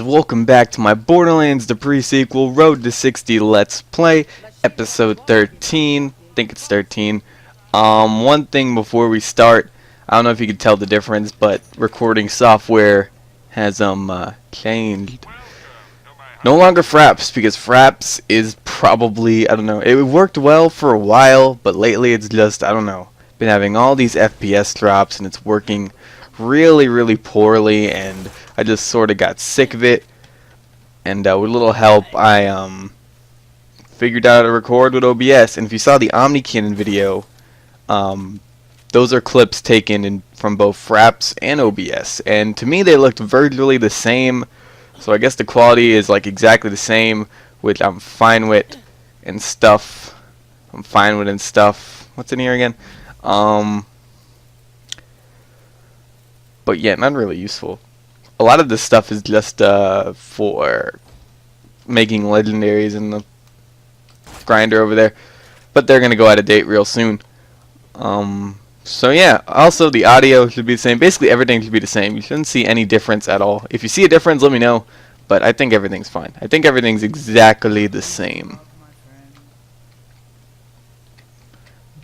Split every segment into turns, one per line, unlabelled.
Welcome back to my Borderlands the PreSequel Road to 60 Let's Play, episode 13. I think it's 13. One thing before we start, I don't know if you can tell the difference, but recording software has changed. No longer Fraps, because Fraps is probably, I don't know, it worked well for a while, but lately it's just, I don't know, been having all these FPS drops and it's working really poorly, and I just sort of got sick of it, and with a little help I figured out how to record with OBS. And if you saw the Omni Cannon video, those are clips taken from both Fraps and OBS, and to me they looked virtually the same, so I guess the quality is like exactly the same, which I'm fine with and stuff. What's in here again? But yeah, not really useful. A lot of this stuff is just for making legendaries in the grinder over there, but they're gonna go out of date real soon. So yeah, also the audio should be the same. Basically everything should be the same. You shouldn't see any difference at all. If you see a difference, let me know, but I think everything's fine. I think everything's exactly the same.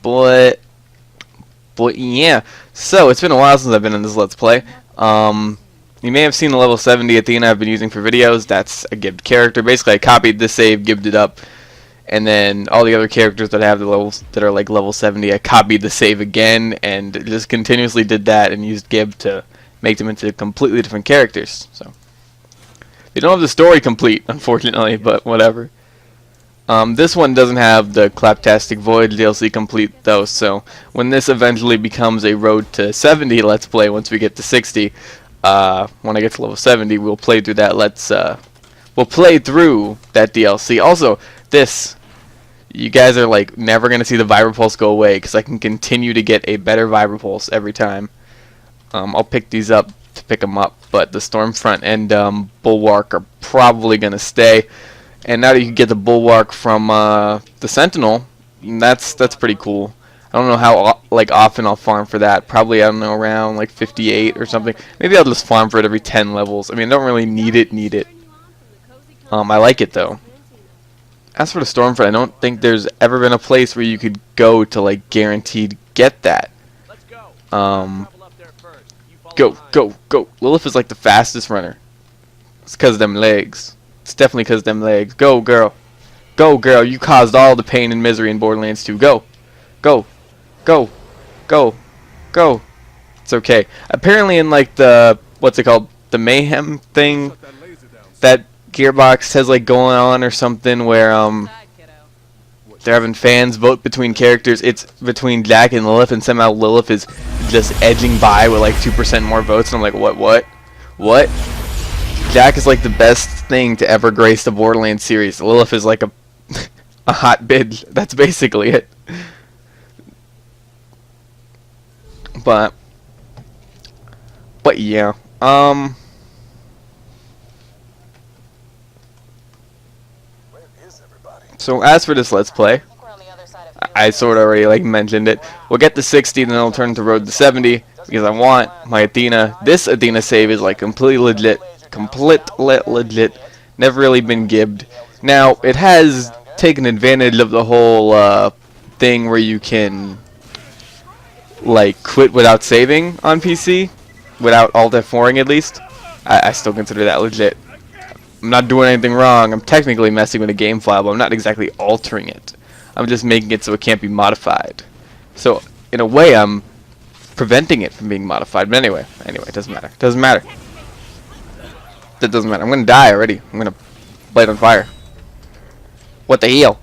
But yeah, so it's been a while since I've been in this Let's Play. You may have seen the level 70 Athena I've been using for videos. That's a gibbed character. Basically, I copied this save, gibbed it up, and then all the other characters that have the levels that are like level 70, I copied the save again, and just continuously did that and used gib to make them into completely different characters. So they don't have the story complete, unfortunately, but whatever. This one doesn't have the Claptastic Void DLC complete though, so when this eventually becomes a Road to 70 Let's Play, once we get to 60, when I get to level 70, we'll play through that. We'll play through that DLC. Also, you guys are like never gonna see the Vibra Pulse go away, because I can continue to get a better Vibra Pulse every time. I'll pick these up to pick them up, but the Stormfront and Bulwark are probably gonna stay. And now that you can get the Bulwark from the Sentinel, that's pretty cool. I don't know how often I'll farm for that. Probably, I don't know, around like 58 or something. Maybe I'll just farm for it every 10 levels. I mean, I don't really need it. I like it though. As for the Stormfront, I don't think there's ever been a place where you could go to like guaranteed get that. Go. Lilith is like the fastest runner. It's 'cause of them legs. It's definitely 'cause of them legs. Go, girl. Go, girl. You caused all the pain and misery in Borderlands 2. Go. It's okay. Apparently in like the, what's it called? The Mayhem thing that Gearbox has like going on or something, where they're having fans vote between characters. It's between Jack and Lilith, and somehow Lilith is just edging by with like 2% more votes, and I'm like, what? Jack is like the best thing to ever grace the Borderlands series. Lilith is like a hot bid. That's basically it. But yeah. So as for this Let's Play, I sort of already like mentioned it. We'll get to 60, then I'll turn to Road to 70, because I want my Athena. This Athena save is like completely legit. Never really been gibbed. Now it has taken advantage of the whole thing where you can like quit without saving on PC, without alt F4ing at least. I still consider that legit. I'm not doing anything wrong. I'm technically messing with a game file, but I'm not exactly altering it. I'm just making it so it can't be modified. So in a way I'm preventing it from being modified. But anyway, it doesn't matter. That doesn't matter. I'm gonna die already. I'm gonna light on fire. What the hell?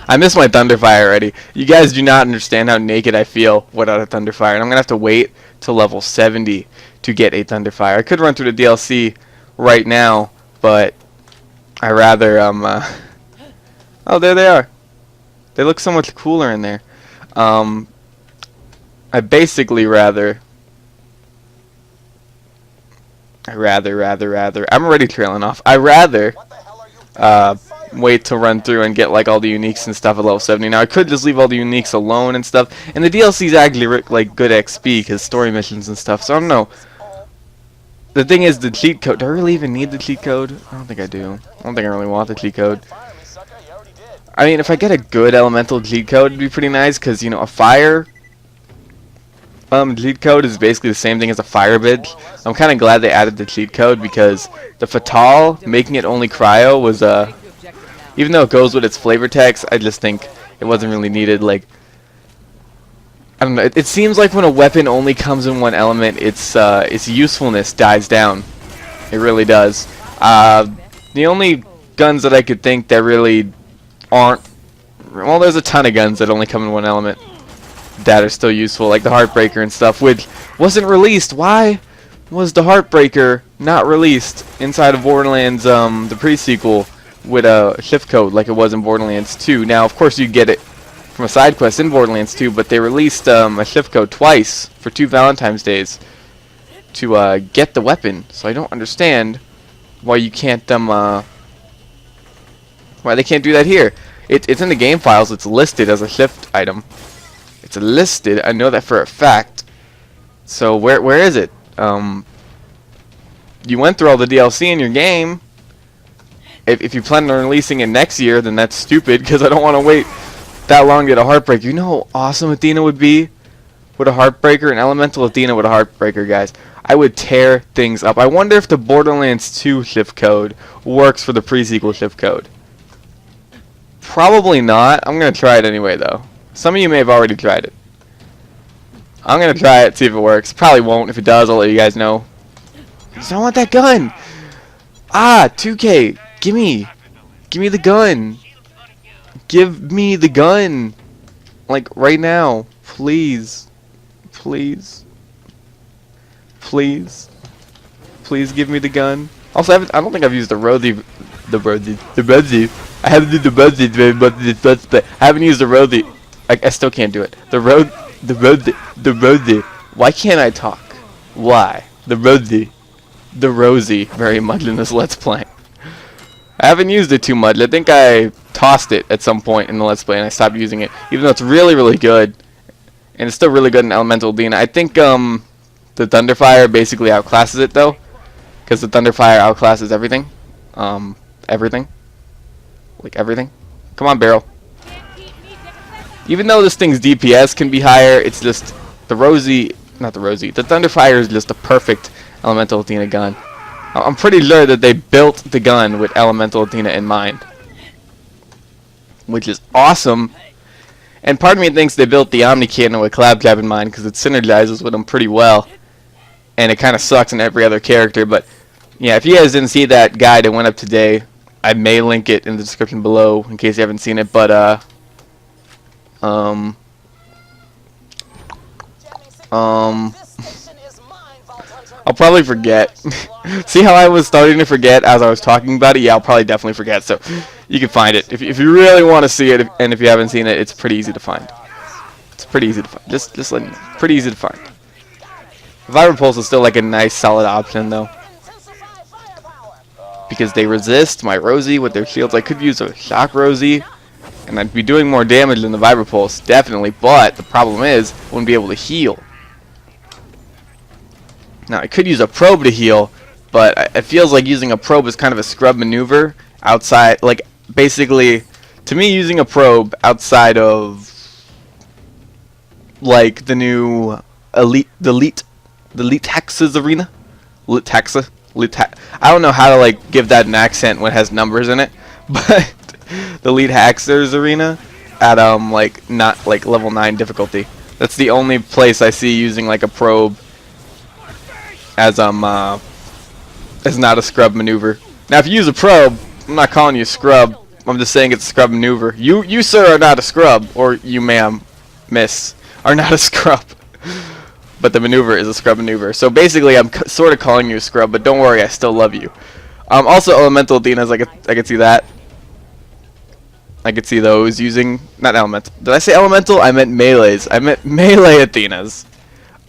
I miss my Thunderfire already. You guys do not understand how naked I feel without a Thunderfire, and I'm gonna have to wait till level 70 to get a Thunderfire. I could run through the DLC right now, but I rather oh, there they are. They look so much cooler in there. I basically rather. I'm already trailing off. I rather wait to run through and get like all the uniques and stuff at level 70. Now I could just leave all the uniques alone and stuff, and the DLC is actually like good XP because story missions and stuff. So I don't know. the thing is, the cheat code. Do I really even need the cheat code? I don't think I do. I don't think I really want the cheat code. I mean, if I get a good elemental cheat code, it'd be pretty nice, because, you know, a fire cheat code is basically the same thing as a fire bitch. I'm kind of glad they added the cheat code, because the Fatal, making it only cryo, was, even though it goes with its flavor text, I just think it wasn't really needed. Like, I don't know, it seems like when a weapon only comes in one element, its usefulness dies down. It really does. The only guns that I could think that really aren't, well, there's a ton of guns that only come in one element that are still useful, like the Heartbreaker and stuff, which wasn't released. Why was the Heartbreaker not released inside of Borderlands, the pre-sequel, with a shift code like it was in Borderlands 2? Now, of course, you get it from a side quest in Borderlands 2, but they released a shift code twice for 2 Valentine's Days to get the weapon. So I don't understand why you can't why they can't do that here. It's in the game files. It's listed as a shift item. It's listed. I know that for a fact. So where is it? You went through all the DLC in your game. If you plan on releasing it next year, then that's stupid, because I don't want to wait that long to get a Heartbreaker. You know how awesome Athena would be with a Heartbreaker? An elemental Athena with a Heartbreaker, guys. I would tear things up. I wonder if the Borderlands 2 shift code works for the pre-sequel shift code. Probably not. I'm going to try it anyway, though. Some of you may have already tried it. I'm going to try it, see if it works. Probably won't. If it does, I'll let you guys know. Because I want that gun. Ah, 2K. Gimme the gun. Give me the gun. Like, right now. Please. Please. Please. Please give me the gun. Also, I don't think I've used the Rosie. I haven't used the Rosie, but I haven't used the Rosie. I still can't do it. The Rosie. Why can't I talk? Why? The Rosie very much in this Let's Play. I haven't used it too much. I think I tossed it at some point in the Let's Play and I stopped using it, even though it's really, really good. And it's still really good in Elemental Athena. I think the Thunderfire basically outclasses it, though, because the Thunderfire outclasses everything. Everything. Like everything. Come on, Barrel. Even though this thing's DPS can be higher, it's just the Thunderfire is just a perfect Elemental Athena gun. I'm pretty sure that they built the gun with Elemental Athena in mind, which is awesome. And part of me thinks they built the Omni Cannon with Claptrap in mind, because it synergizes with them pretty well, and it kind of sucks in every other character. But yeah, if you guys didn't see that guide that went up today, I may link it in the description below in case you haven't seen it. But I'll probably forget. See how I was starting to forget as I was talking about it? Yeah, I'll probably definitely forget. So you can find it if you really want to see it, and if you haven't seen it, it's pretty easy to find. It's pretty easy to find. Just let me know. Pretty easy to find. Vibrant Pulse is still like a nice, solid option, though, because they resist my Rosie with their shields. I could use a Shock Rosie, and I'd be doing more damage than the Vibrant Pulse, definitely. But the problem is, I wouldn't be able to heal. Now, I could use a probe to heal, but it feels like using a probe is kind of a scrub maneuver outside. Like, basically, to me, using a probe outside of, like, the new Elite Hexes arena? Elite Hexa? I don't know how to, like, give that an accent when it has numbers in it, but the Elite Hexers arena at, like, not, like, level 9 difficulty. That's the only place I see using, like, a probe as not a scrub maneuver. Now, if you use a probe, I'm not calling you a scrub. I'm just saying it's a scrub maneuver. You sir, are not a scrub, or you, ma'am, miss, are not a scrub. But the maneuver is a scrub maneuver. So basically, I'm sort of calling you a scrub, but don't worry, I still love you. Also, Elemental Athenas, I could see that. I could see those using, not Elemental. Did I say Elemental? I meant melees. I meant melee Athenas.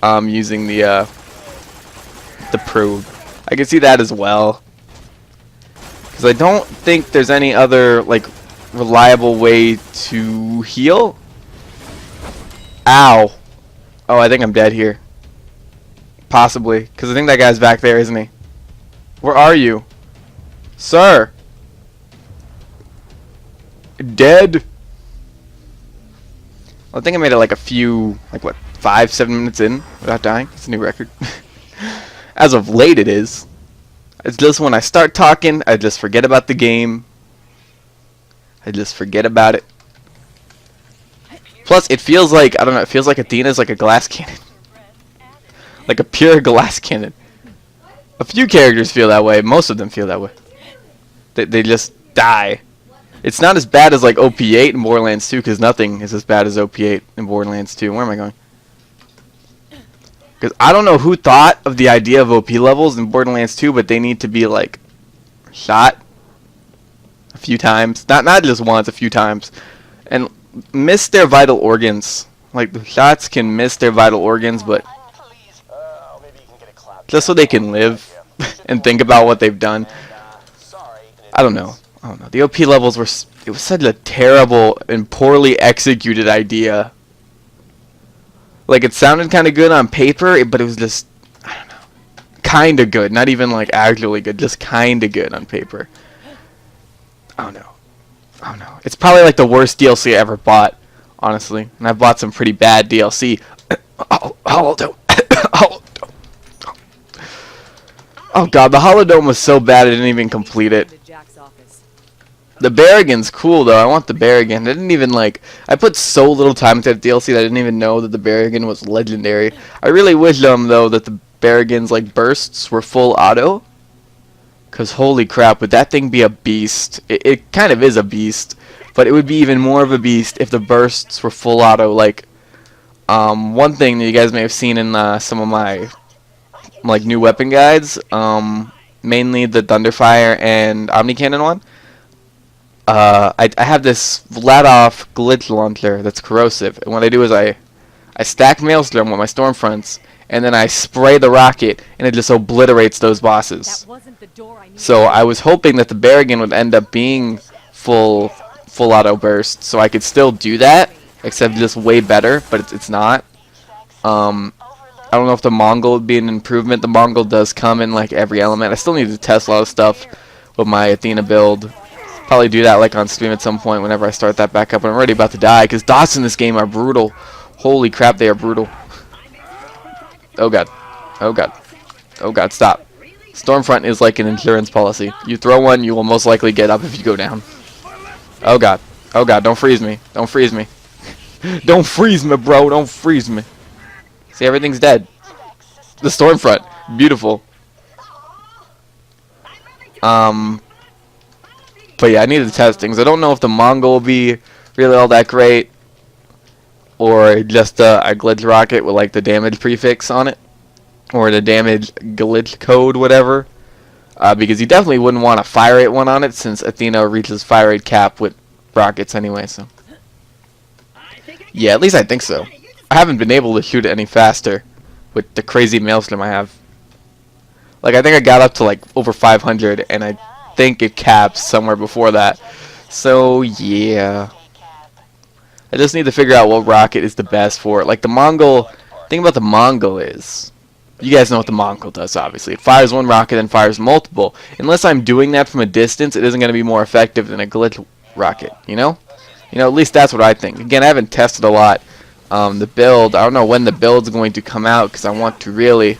Using the probe. I can see that as well, because I don't think there's any other, like, reliable way to heal. Ow. Oh, I think I'm dead here. Possibly, because I think that guy's back there, isn't he? Where are you? Sir! Dead! I think I made it like a few, like what, 5-7 minutes in without dying. It's a new record. As of late it is. It's just when I start talking, I just forget about the game. I just forget about it. Plus, it feels like, I don't know, it feels like Athena's like a glass cannon. Like a pure glass cannon. A few characters feel that way. Most of them feel that way. They just die. It's not as bad as like OP8 in Borderlands 2, because nothing is as bad as OP8 in Borderlands 2. Where am I going? Because I don't know who thought of the idea of OP levels in Borderlands 2, but they need to be like shot a few times. Not just once, a few times. And miss their vital organs. Like the shots can miss their vital organs, but just so they can live and think about what they've done. I don't know. The OP levels were, it was such a terrible and poorly executed idea. Like, it sounded kind of good on paper, but it was just, I don't know, kind of good. Not even, like, actually good, just kind of good on paper. I don't know. It's probably, like, the worst DLC I ever bought, honestly. And I've bought some pretty bad DLC. Holodome. Oh, God, the Holodome was so bad I didn't even complete it. The Barrigan's cool though. I want the Barrigan. I didn't even like. I put so little time into that DLC that I didn't even know that the Barrigan was legendary. I really wish though that the Barrigan's like bursts were full auto. Cause holy crap, would that thing be a beast? It kind of is a beast, but it would be even more of a beast if the bursts were full auto. Like, one thing that you guys may have seen in some of my like new weapon guides, mainly the Thunderfire and Omni Cannon one. I have this let-off glitch launcher that's corrosive, and what I do is I stack Maelstrom with my Stormfronts, and then I spray the rocket, and it just obliterates those bosses. So I was hoping that the Barrigan would end up being full auto burst, so I could still do that, except just way better, but it's not. I don't know if the Mongol would be an improvement. The Mongol does come in like every element. I still need to test a lot of stuff with my Athena build. Probably do that like on stream at some point whenever I start that back up. I'm already about to die because dots in this game are brutal. Holy crap, they are brutal. Oh god. Oh god. Oh god, stop. Stormfront is like an insurance policy. You throw one, you will most likely get up if you go down. Oh god. Oh god, don't freeze me. Don't freeze me. Don't freeze me, bro. Don't freeze me. See, everything's dead. The Stormfront. Beautiful. But yeah, I need to test things. I don't know if the Mongol will be really all that great, or just a glitch rocket with like the damage prefix on it, or the damage glitch code, whatever. Because you definitely wouldn't want a fire rate one on it, since Athena reaches fire rate cap with rockets anyway. So yeah, at least I think so. I haven't been able to shoot it any faster with the crazy Maelstrom I have. Like, I think I got up to like over 500, and I think it caps somewhere before that. So yeah, I just need to figure out what rocket is the best for it. Like the Mongol, thing about the Mongol is, you guys know what the Mongol does, obviously. It fires one rocket and fires multiple. Unless I'm doing that from a distance, it isn't going to be more effective than a glitch rocket, you know? At least that's what I think. Again, I haven't tested a lot. The build, I don't know when the build's going to come out, because I want to really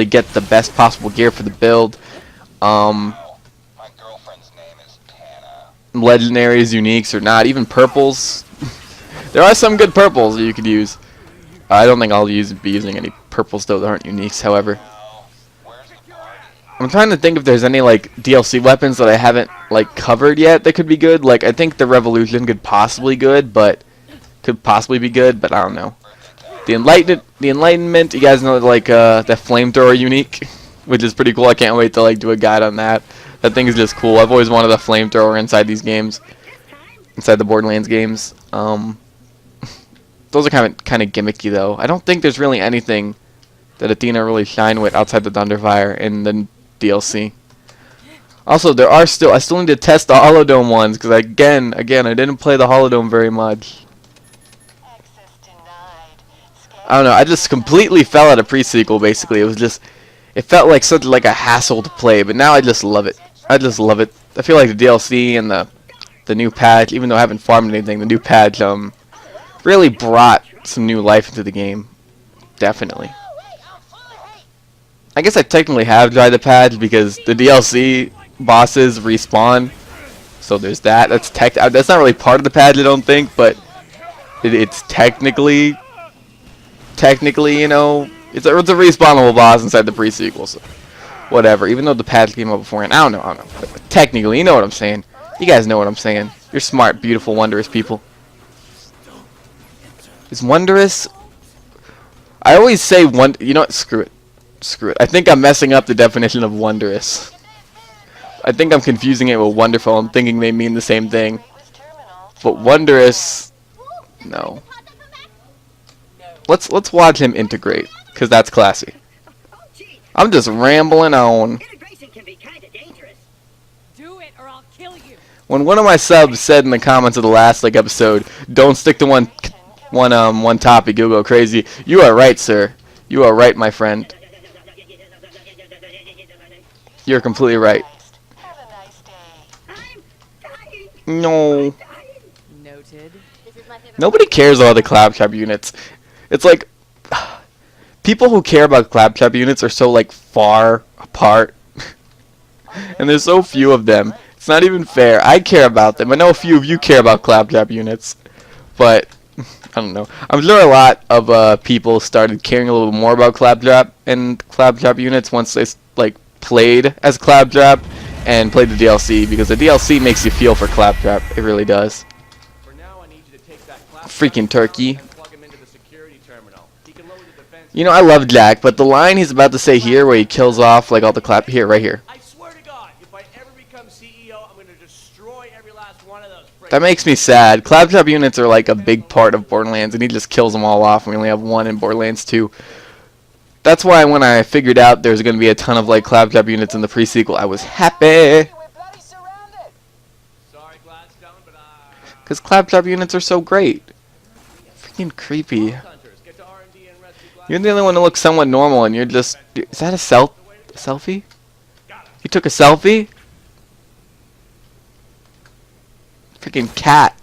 get the best possible gear for the build. Legendaries, uniques, or not, even purples. There are some good purples that you could use. I don't think I'll be using any purples though that aren't uniques, however. I'm trying to think if there's any like DLC weapons that I haven't like covered yet that could be good. Like I think the Revolution could possibly be good, but I don't know. The Enlightenment, you guys know like that flamethrower unique, which is pretty cool. I can't wait to like do a guide on that. That thing is just cool. I've always wanted a flamethrower inside these games, inside the Borderlands games. Those are kind of gimmicky though. I don't think there's really anything that Athena really shine with outside the Thunderfire in the DLC. Also, I still need to test the Holodome ones because again, I didn't play the Holodome very much. I don't know. I just completely fell out of PreSequel. Basically, it It felt like such like a hassle to play, but now I just love it. I just love it. I feel like the DLC and the new patch, even though I haven't farmed anything, the new patch really brought some new life into the game. Definitely. I guess I technically have tried the patch because the DLC bosses respawn. So there's that. That's not really part of the patch, I don't think, but it's technically, you know, it's a respawnable boss inside the pre-sequel. So whatever. Even though the patch came out beforehand, I don't know. But technically, you know what I'm saying. You guys know what I'm saying. You're smart, beautiful, wondrous people. Is wondrous? I always say you know what? Screw it. Screw it. I think I'm messing up the definition of wondrous. I think I'm confusing it with wonderful. I'm thinking they mean the same thing. But wondrous, no. Let's watch him integrate, cause that's classy. I'm just rambling on. When one of my subs said in the comments of the last episode, "Don't stick to one topic, you'll go crazy." You are right, sir. You are right, my friend. You're completely right. No.
Noted.
Nobody cares about the Claptrap units. It's like people who care about Claptrap units are so like far apart, and there's so few of them. It's not even fair. I care about them. I know a few of you care about Claptrap units, but I don't know. I'm sure a lot of people started caring a little more about Claptrap and Claptrap units once they like played as Claptrap and played the DLC, because the DLC makes you feel for Claptrap. It really does. Freaking turkey. You know, I love Jack, but the line he's about to say here, where he kills off like all the here, right here.
I swear to God, if I ever become CEO, I'm going to destroy every last one of those.
That makes me sad. Claptrap units are like a big part of Borderlands, and he just kills them all off. We only have one in Borderlands 2. That's why when I figured out there's going to be a ton of like Claptrap units in the pre-sequel, I was happy. Because Claptrap units are so great. Freaking creepy. You're the only one that looks somewhat normal, and you're just... Is that a selfie? You took a selfie? Freaking cat.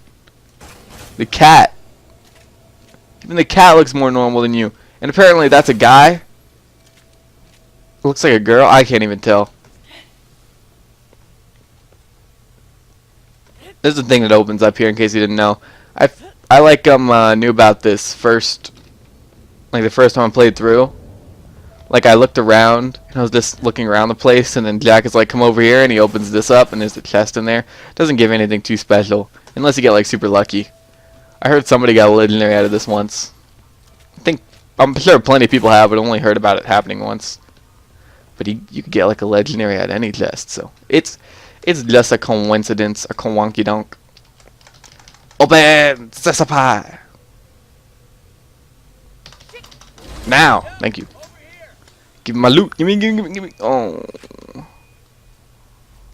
The cat. Even the cat looks more normal than you. And apparently that's a guy. Looks like a girl. I can't even tell. This is the thing that opens up here, in case you didn't know. I like knew about this first, like the first time I played through. Like I looked around and I was just looking around the place, and then Jack is like, "Come over here," and he opens this up, and there's a chest in there. Doesn't give anything too special, unless you get like super lucky. I heard somebody got a legendary out of this once. I'm sure plenty of people have, but only heard about it happening once. But you could get like a legendary at any chest, so it's just a coincidence, a wonky donk. Open Sesapie. Now, thank you. Give me my loot. Give me. Oh,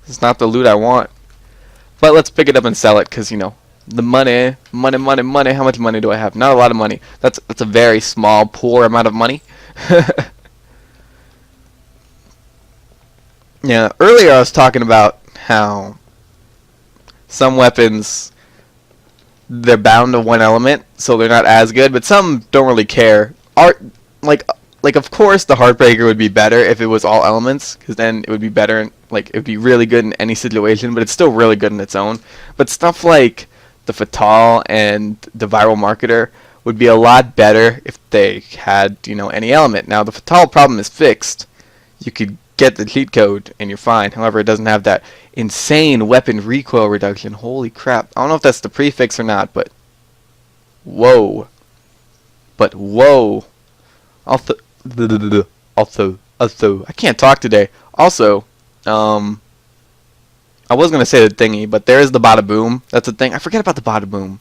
it's not the loot I want. But let's pick it up and sell it, cause you know the money. How much money do I have? Not a lot of money. That's a very small, poor amount of money. Yeah, earlier I was talking about how some weapons, they're bound to one element, so they're not as good, but some don't really care. Like of course the Heartbreaker would be better if it was all elements, because then it would be better, like it would be really good in any situation, but it's still really good in its own. But stuff like the Fatale and the Viral Marketer would be a lot better if they had, you know, any element. Now the Fatale problem is fixed. You could get the cheat code and you're fine. However, it doesn't have that insane weapon recoil reduction. Holy crap. I don't know if that's the prefix or not, but whoa. Also, I can't talk today. Also, I was going to say the thingy, but there is the bada boom. That's a thing. I forget about the bada boom.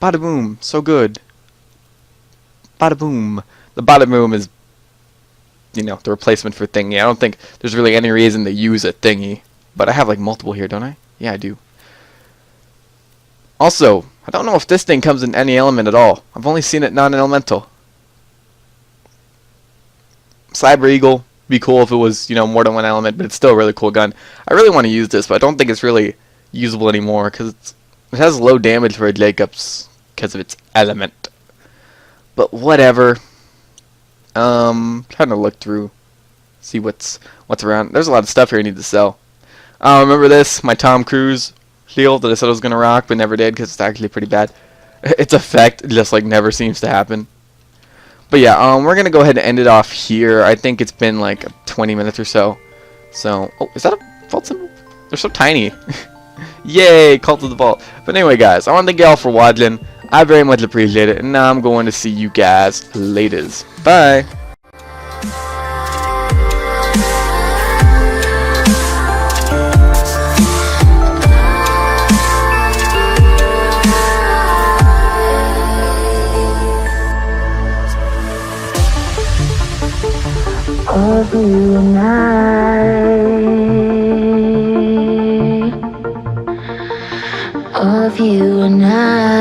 Bada boom, so good. Bada boom. The bada boom is, you know, the replacement for thingy. I don't think there's really any reason to use a thingy. But I have like multiple here, don't I? Yeah, I do. Also, I don't know if this thing comes in any element at all. I've only seen it non-elemental. Cyber Eagle. be cool if it was, you know, more than one element, but it's still a really cool gun. I really want to use this, but I don't think it's really usable anymore because it has low damage for a Jacobs because of its element. But whatever. Trying to look through, see what's around. There's a lot of stuff here I need to sell. Remember this? My Tom Cruise shield that I said I was gonna rock, but never did because it's actually pretty bad. Its effect just like never seems to happen. But yeah, we're gonna go ahead and end it off here. I think it's been like 20 minutes or so. So, oh, is that a vault symbol? They're so tiny. Yay, Cult of the Vault. But anyway, guys, I want to thank y'all for watching. I very much appreciate it, and now I'm going to see you guys laters. Bye.
Of you and I, of you and I.